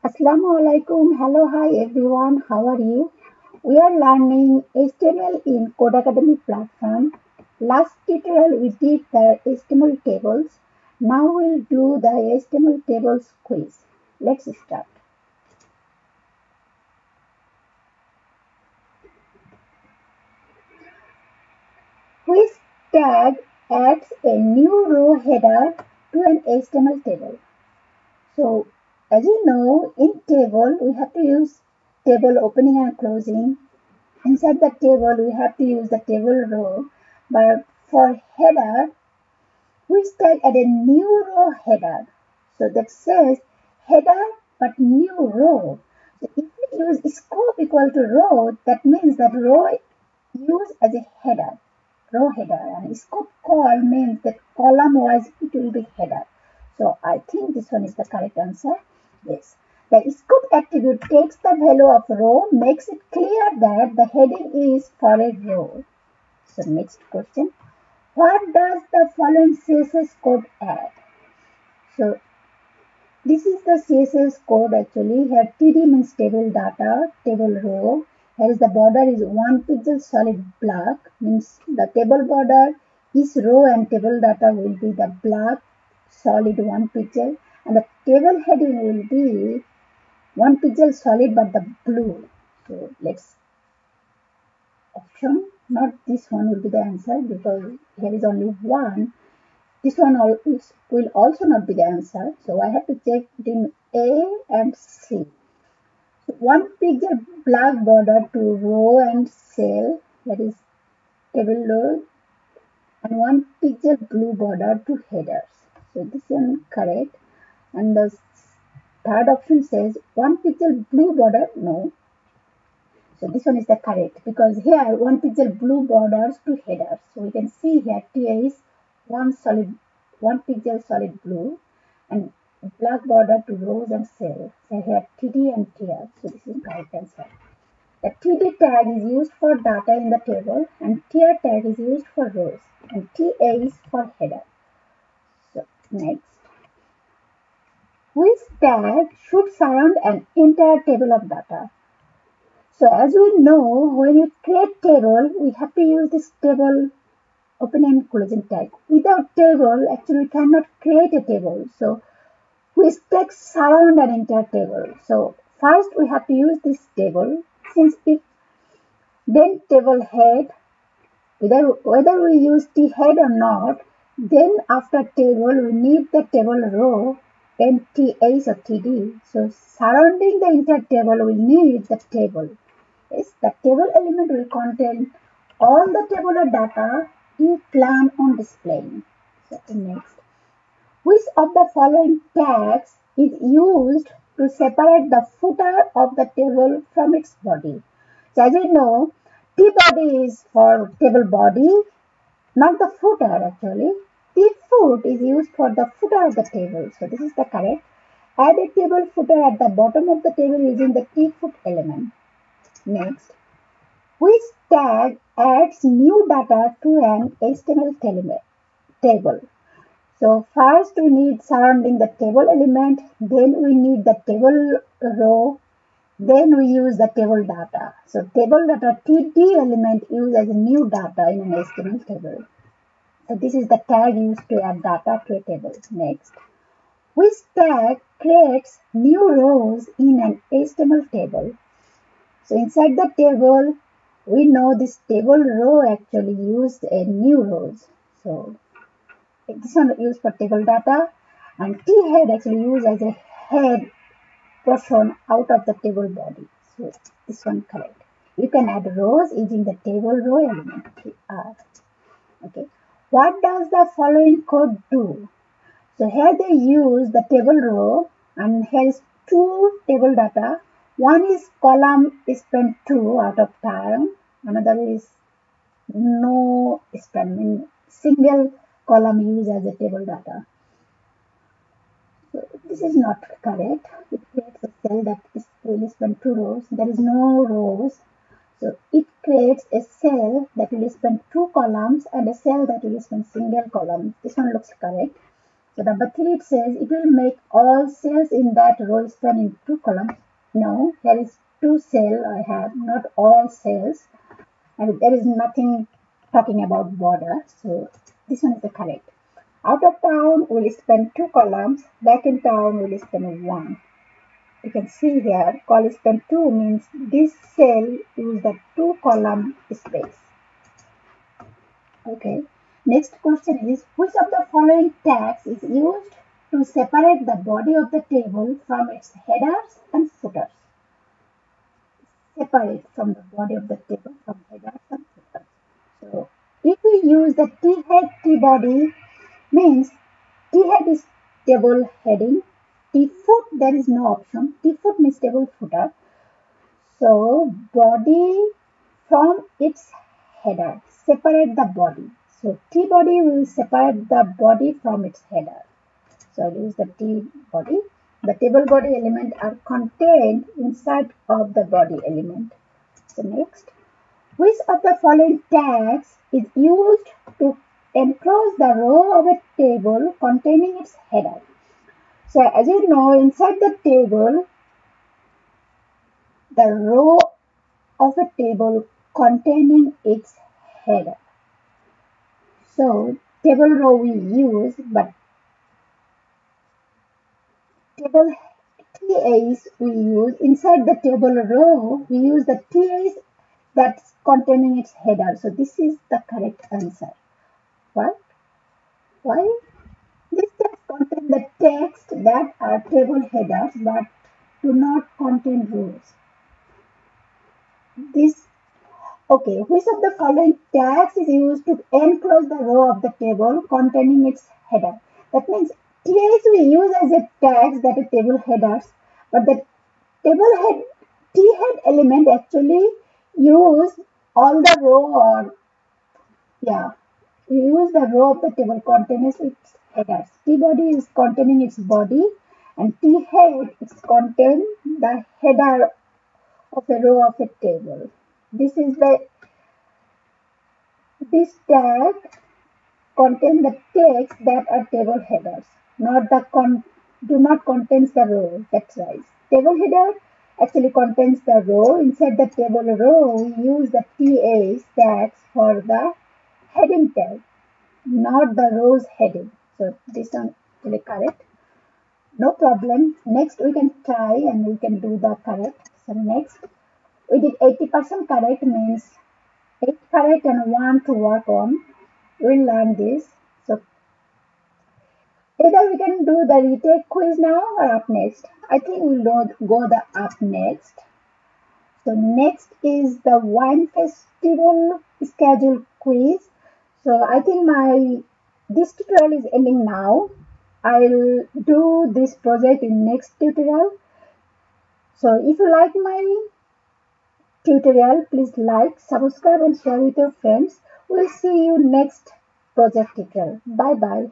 Assalamu alaikum. Hello, hi everyone. How are you? We are learning HTML in Codecademy platform. Last tutorial we did the HTML tables. Now we'll do the HTML tables quiz. Let's start. Quiz tag adds a new row header to an HTML table. So, as you know, in table we have to use table opening and closing. Inside the table, we have to use the table row, but for header, we start at a new row header. So that says header but new row. So if we use scope equal to row, that means that row used as a header, row header, and scope call means that column wise it will be header. So I think this one is the correct answer. Yes. The scope attribute takes the value of row, makes it clear that the heading is for a row. So next question. What does the following CSS code add? So this is the CSS code actually. Here TD means table data, table row. Here is the border is 1 pixel solid black, means the table border, each row and table data will be the black solid 1 pixel, and the table heading will be 1 pixel solid but the blue. So let's option, not this one will be the answer because here is only one. This one will also not be the answer. So I have to check between A and C. So 1 pixel black border to row and cell, that is table row, and 1 pixel blue border to headers. So this one correct. And the third option says 1 pixel blue border, no. So this one is the correct because here 1 pixel blue borders to headers. So we can see here TA is 1 pixel solid blue and black border to rows and cells. So here TD and TR. So this is correct answer. The TD tag is used for data in the table and TR tag is used for rows and TA is for header. So next. Which tag should surround an entire table of data? So as we know, when we create table, we have to use this table open and closing tag. Without table, actually we cannot create a table. So we take surround an entire table. So first we have to use this table. Since if then table head, whether we use T head or not, then after table we need the table row, then TAs or TD. So surrounding the entire table we need the table. Yes, the table element will contain all the tabular data you plan on displaying. So next, which of the following tags is used to separate the footer of the table from its body? So as you know, T body is for table body, not the footer actually. T foot is used for the footer of the table. So this is the correct. Add a table footer at the bottom of the table using the T foot element. Next, which tag adds new data to an HTML table? So first we need surrounding the table element, then we need the table row, then we use the table data. So table data TD element used as a new data in an HTML table. So this is the tag used to add data to a table. Next, which tag creates new rows in an HTML table? So inside the table, we know this table row actually used a new rows. So this one used for table data and T head actually used as a head portion out of the table body. So this one correct. You can add rows using the table row element TR. Okay. What does the following code do? So here they use the table row and here is two table data. One is column spent 2 out of time. Another is no spent, single column used as a table data. So this is not correct. It creates a cell that will spend 2 rows. There is no rows. So it creates a cell that will spend 2 columns and a cell that will spend single column. This one looks correct. So number 3, it says it will make all cells in that row span in 2 columns. No, here is 2 cells I have, not all cells. And there is nothing talking about border. So this one is the correct. Out of town will spend 2 columns. Back in town will spend 1. You can see here call span 2 means this cell use the 2 column space. Okay. Next question is, which of the following tags is used to separate the body of the table from its headers and footers? Separate from the body of the table from headers and footers. So if we use the T head T body means T head is table heading, T foot there is no option, T foot means table footer. So body from its header, separate the body. So T body will separate the body from its header. So I'll use the T body. The table body element are contained inside of the body element. So next, which of the following tags is used to enclose the row of a table containing its header? So as you know, inside the table, the row of a table containing its header. So table row we use, but table TAs we use. Inside the table row, we use the TAs that's containing its header. So this is the correct answer. What? Why? This text contain the text that are table headers but do not contain rows. This Okay, which of the following tags is used to enclose the row of the table containing its header? That means TAs we use as a tags that are table headers, but the table head T head element actually use all the row or we use the row of the table containing its headers. T body is containing its body and T head is contain the header of a row of a table. This tag contain the text that are table headers, not the do not contains the row. That's right. Table header actually contains the row. Inside the table row, we use the TAs tags for the heading tag, not the rows heading. So this one actually correct. No problem. Next we can try and we can do the correct. So next we did 80% correct means 8 correct and 1 to work on. We'll learn this. So either we can do the retake quiz now or up next. I think we'll go the up next. So next is the wine festival schedule quiz. So I think this tutorial is ending now. I'll do this project in next tutorial. So if you like my tutorial, please like, subscribe and share with your friends. We'll see you next project tutorial. Bye bye.